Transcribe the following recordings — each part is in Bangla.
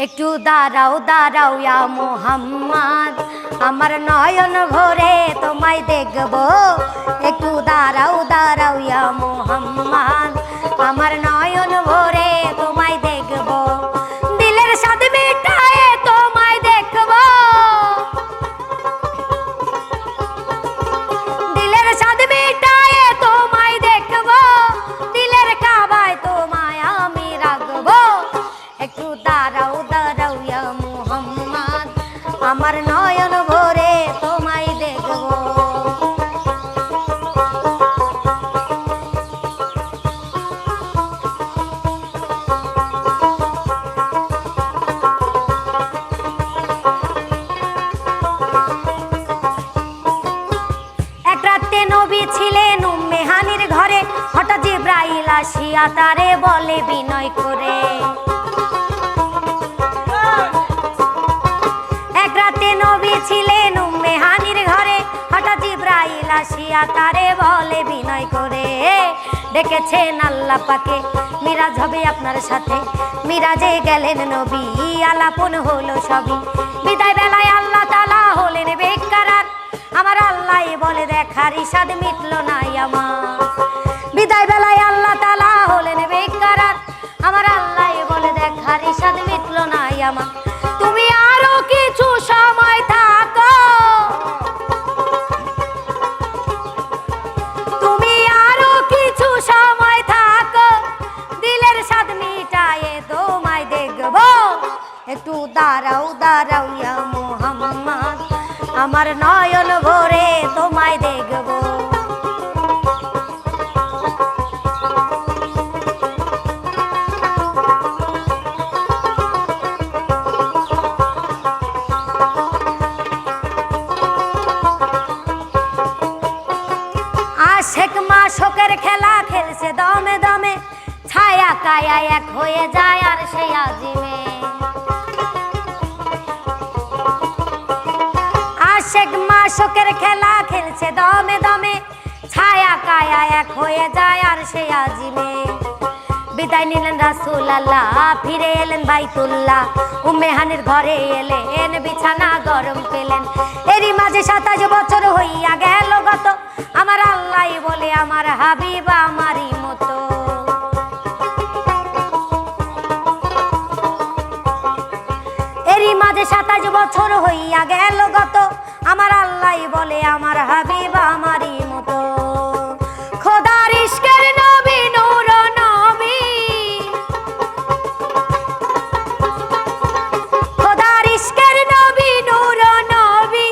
একটু দাঁড়াও দাঁড়াও ইয়া মুহাম্মদ, আমার নয়ন ভরে তোমায় দেখব। একটু দাঁড়াও দাঁড়াও ইয়া মুহাম্মদ, আমার নয়ন ভরে তোমায় দেখব। দিলের স্বাদ মিটায়ে তোমায় দেখব, দিলের স্বাদ মিটায়ে তোমায় দেখব। দিলের কাবায় তোমায় আমি রাখব। একটু দাঁড়াও দাঁড়াও ইয়া মুহাম্মদ, আমার নয়ন ভরে তোমায় দেখব। এক রাতে নবী ছিলেন উম্মে হানির ঘরে, হঠাৎ জিবরাইল আসিয়া তারে বলে বিনয় করে। এক রাতে নবী ছিলেন উম্মে হানির ঘরে, হঠাৎ জিবরাইল আসিয়া তারে বলে বিনয় করে। ডেকেছেন আল্লাহ পাকে, মিরাজ হবে আপনার সাথে। মিরাজে গেলেন নবী, আলাপন হলো সবই। বিদায় বেলায় আল্লাহ তাআলা হলেন বেকারার, আমার আল্লাহ বলে দেখার ইশাদ মিটলো না আমার। বিদায় বেলায় আল্লাহ তাআলা হলেন বেকারার, আমার আল্লাহ বলে দেখার ইশাদ মিটলো না আমার। তুমি আরো কিছু সময় থাকো, তুমি আরো কিছু সময় থাকো, দিলের স্বাদ মিটায়ে তোমায় দেখব। একটু দাঁড়াও দাঁড়াও ইয়া মুহাম্মদ, আমার নয়ন ভরে তোমায় দেখব। আশেক মাশকের খেলা খেলছে দমে দমে, ছায়া কায়া এক হয়ে যায় আর সেই আজিমে। আশেক মাশকের খেলা খেলছে দমে দমে, ছায়া কায়া এক হয়ে যায় আর সেই আজিমে। বিদায় নিলেন রাসূলুল্লাহ, ফিরে এলেন বাইতুল্লাহ। উম্মে হানির ঘরে এলেন, বিছানা গরম পেলেন। এরই মাঝে 27 বছর হইয়া গেল গত, আমার আল্লাহ বলে আমার হাবিব আমারই মতো। এরই মাঝে 27 বছর হইয়া গেল গত, আমার আল্লাহ বলে আমার হাবিব আমারই মতো। খোদার ইশকের নবী নূর নবী, খোদার ইশকের নবী নূর নবী,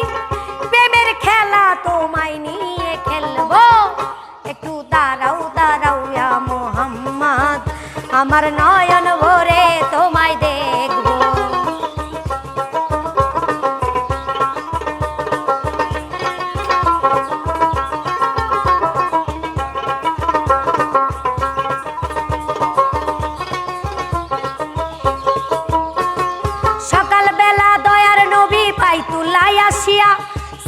প্রেমের খেলা তোমায় নিয়ে খেলবো। একটু দাঁড়াও দাঁড়াও ইয়া মুহাম্মদ, আমার নয়ন ভরে তোমায় দেখব। সকালবেলা দয়ার নবী বাইতুল্লায় আসিয়া,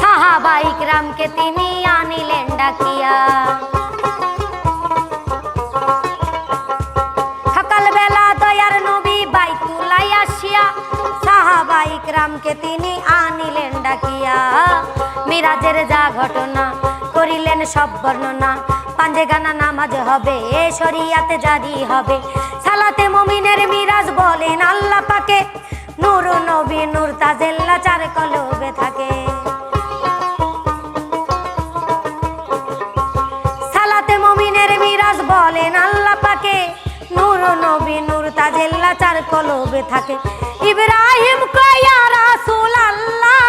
সাহাবা ইকরামকে তিনি আনিলেন ডাকিয়া। সকালবেলা দয়ার নবী বাইতুল্লায় আসিয়া, সাহাবা ইকরামকে তিনি আনিলেন ডাকিয়া। মিরাজের যা ঘটনা করিলেন সব বর্ণনা, পাঞ্জেগানা নামাজ হবে, শরিয়াতে জারি হবে। সালাতে মুমিনের মিরাজ বলেন আল্লাহ পাকে, নূর নবী নূর তাজেল্লা চার কলবে থাকে। সালাতে মুমিনের মিরাজ বলেন আল্লাহ পাকে, নূর নবী নূর তাজেল্লা চার কলবে থাকে। ইব্রাহিম কয় ইয়া রাসূলুল্লাহ,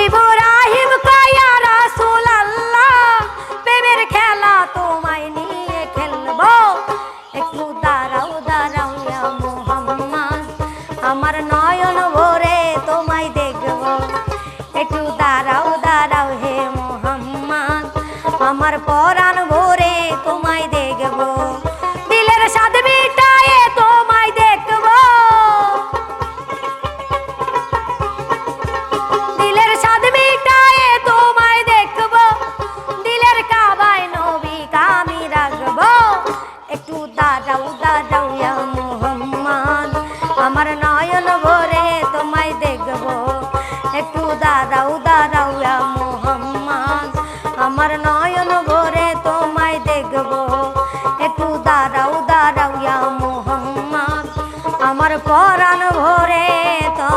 ইব্রাহিম কয় ইয়া রাসূলুল্লাহ, প্রেমের খেলা তোমায় নিয়ে খেলবো। একটু দাঁড়াও দাঁড়াও ইয়া মুহাম্মদ, আমার নয়ন ভরে তোমায় দেখব। একটু দাঁড়াও দাঁড়াও হে মুহাম্মদ, আমার পরাণ ভরে তোমায় দেখব। দিলের দাঁড়াও দাঁড়াও ইয়া মুহাম্মদ আমার নয়ন ভরে তোমায় দেখবো একটু দাঁড়াও দাঁড়াও ইয়া মুহাম্মদ আমার নয়ন ভরে তোমায় দেখবো একটু দাঁড়াও দাঁড়াও ইয়া মুহাম্মদ আমার পরাণ ভরে তো